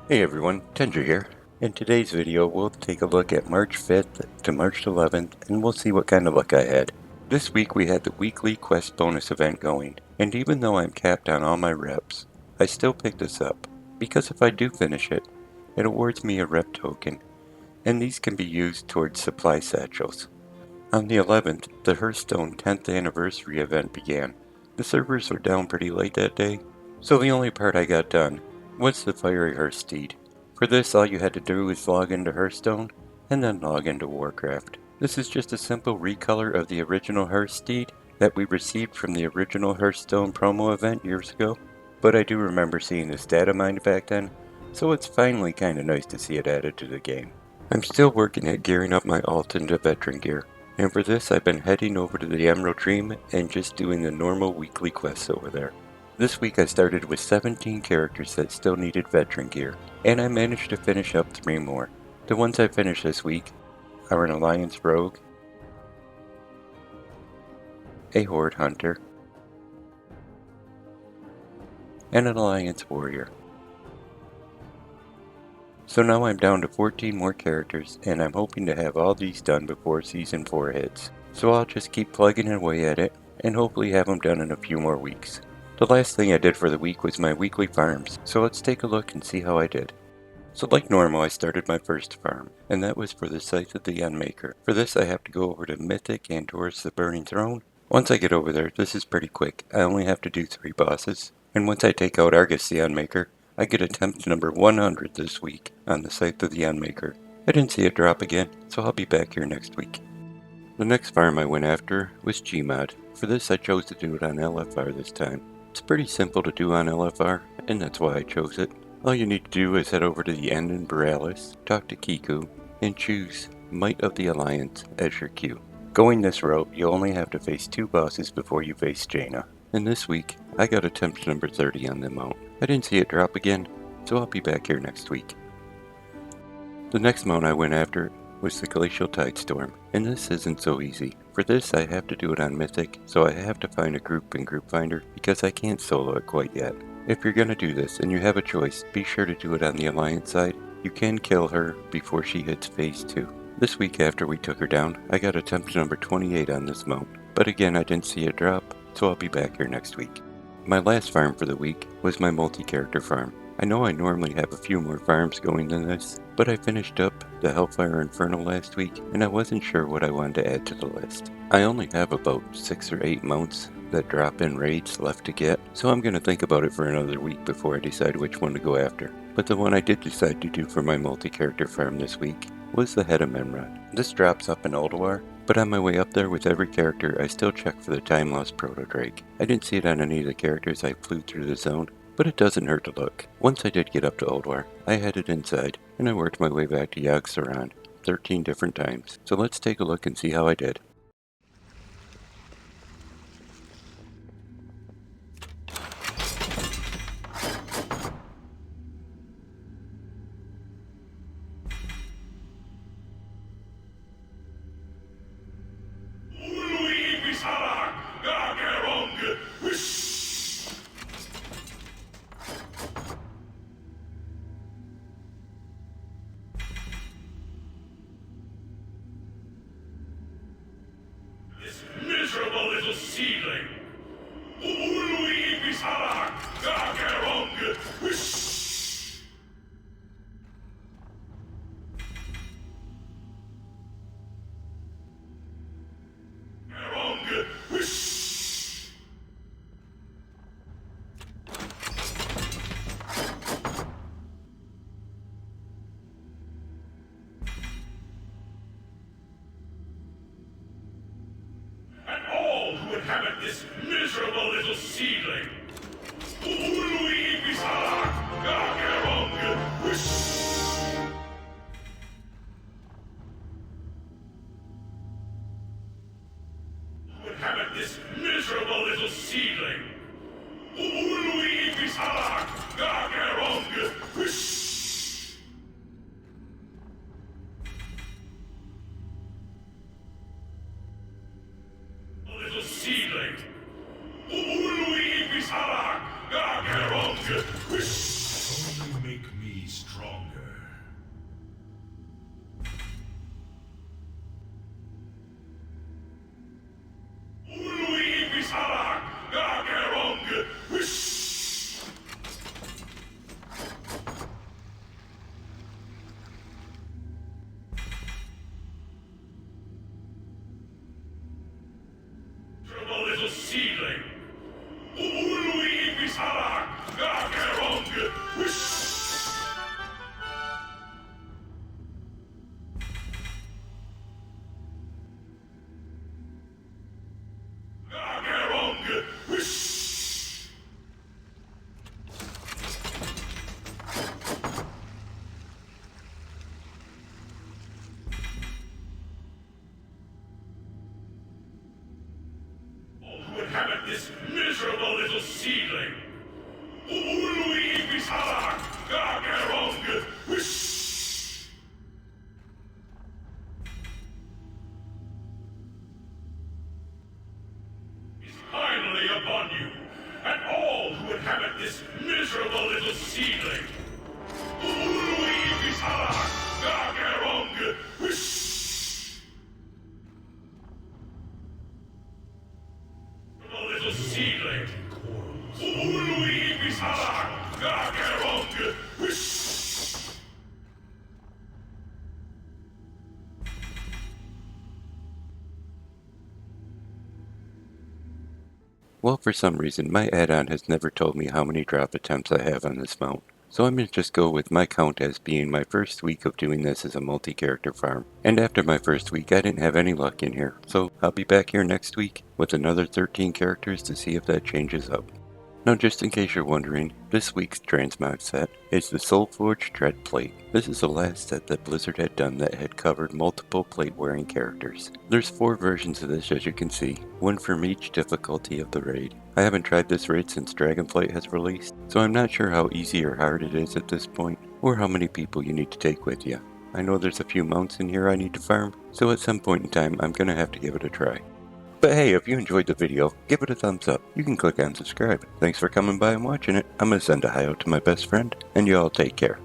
Hey everyone, Tendra here. In today's video, we'll take a look at March 5th to March 11th, and we'll see what kind of luck I had. This week we had the weekly quest bonus event going, and even though I'm capped on all my reps, I still picked this up, because if I do finish it, it awards me a rep token, and these can be used towards supply satchels. On the 11th, the Hearthstone 10th anniversary event began. The servers were down pretty late that day, so the only part I got done was the Fiery Hearth Steed. For this, all you had to do was log into Hearthstone, and then log into Warcraft. This is just a simple recolor of the original Hearth Steed that we received from the original Hearthstone promo event years ago, but I do remember seeing this data mined back then, so it's finally kinda nice to see it added to the game. I'm still working at gearing up my alt into veteran gear, and for this I've been heading over to the Emerald Dream and just doing the normal weekly quests over there. This week I started with 17 characters that still needed veteran gear, and I managed to finish up 3 more. The ones I finished this week are an Alliance Rogue, a Horde Hunter, and an Alliance Warrior. So now I'm down to 14 more characters, and I'm hoping to have all these done before Season 4 hits. So I'll just keep plugging away at it, and hopefully have them done in a few more weeks. The last thing I did for the week was my weekly farms, so let's take a look and see how I did. So like normal, I started my first farm, and that was for the Scythe of the Unmaker. For this I have to go over to Mythic and towards the Burning Throne. Once I get over there, this is pretty quick. I only have to do 3 bosses, and once I take out Argus the Unmaker, I get attempt number 100 this week on the Scythe of the Unmaker. I didn't see it drop again, so I'll be back here next week. The next farm I went after was G.M.O.D. For this I chose to do it on LFR this time. It's pretty simple to do on LFR, and that's why I chose it. All you need to do is head over to the end in Borealis, talk to Kiku, and choose Might of the Alliance as your queue. Going this route, you only have to face 2 bosses before you face Jaina. And this week, I got attempt number 30 on the mount. I didn't see it drop again, so I'll be back here next week. The next mount I went after was the Glacial TideStorm, and this isn't so easy. For this I have to do it on Mythic, so I have to find a group in Group Finder because I can't solo it quite yet. If you're gonna do this and you have a choice, be sure to do it on the Alliance side. You can kill her before she hits phase 2. This week after we took her down, I got attempt number 28 on this mount, but again I didn't see it drop, so I'll be back here next week. My last farm for the week was my multi-character farm. I know I normally have a few more farms going than this, but I finished up the Hellfire Inferno last week, and I wasn't sure what I wanted to add to the list. I only have about 6 or 8 mounts that drop in raids left to get, so I'm going to think about it for another week before I decide which one to go after. But the one I did decide to do for my multi-character farm this week was the Head of Mimiron. This drops up in Ulduar, but on my way up there with every character I still check for the Time Lost Proto-Drake. I didn't see it on any of the characters I flew through the zone, but it doesn't hurt to look. Once I did get up to Ulduar, I headed inside, and I worked my way back to Yogg-Saron 13 different times. So let's take a look and see how I did. Miserable little seedling! Inhabit this miserable little seedling! Inhabit this miserable little seedling! Little seedling! Only make me strong. seedling. Ului Bisarak, Gagerong, who inhabit this miserable little seedling. Ului Bisarak, Gagerong, finally upon you, and all who inhabit this miserable little seedling. Ului Bisarak, Gagerong, little seedling. Ului Bisarak, Gagerong, Well, for some reason, my add-on has never told me how many drop attempts I have on this mount. So I'm going to just go with my count as being my first week of doing this as a multi-character farm. And after my first week, I didn't have any luck in here. So I'll be back here next week with another 13 characters to see if that changes up. Now, just in case you're wondering, this week's Transmog set is the Soulforged Dreadplate. This is the last set that Blizzard had done that had covered multiple plate-wearing characters. There's 4 versions of this, as you can see, one from each difficulty of the raid. I haven't tried this raid since Dragonflight has released, so I'm not sure how easy or hard it is at this point, or how many people you need to take with you. I know there's a few mounts in here I need to farm, so at some point in time I'm gonna have to give it a try. But hey, if you enjoyed the video, give it a thumbs up. You can click on subscribe. Thanks for coming by and watching it. I'm gonna send a hi out to my best friend, and you all take care.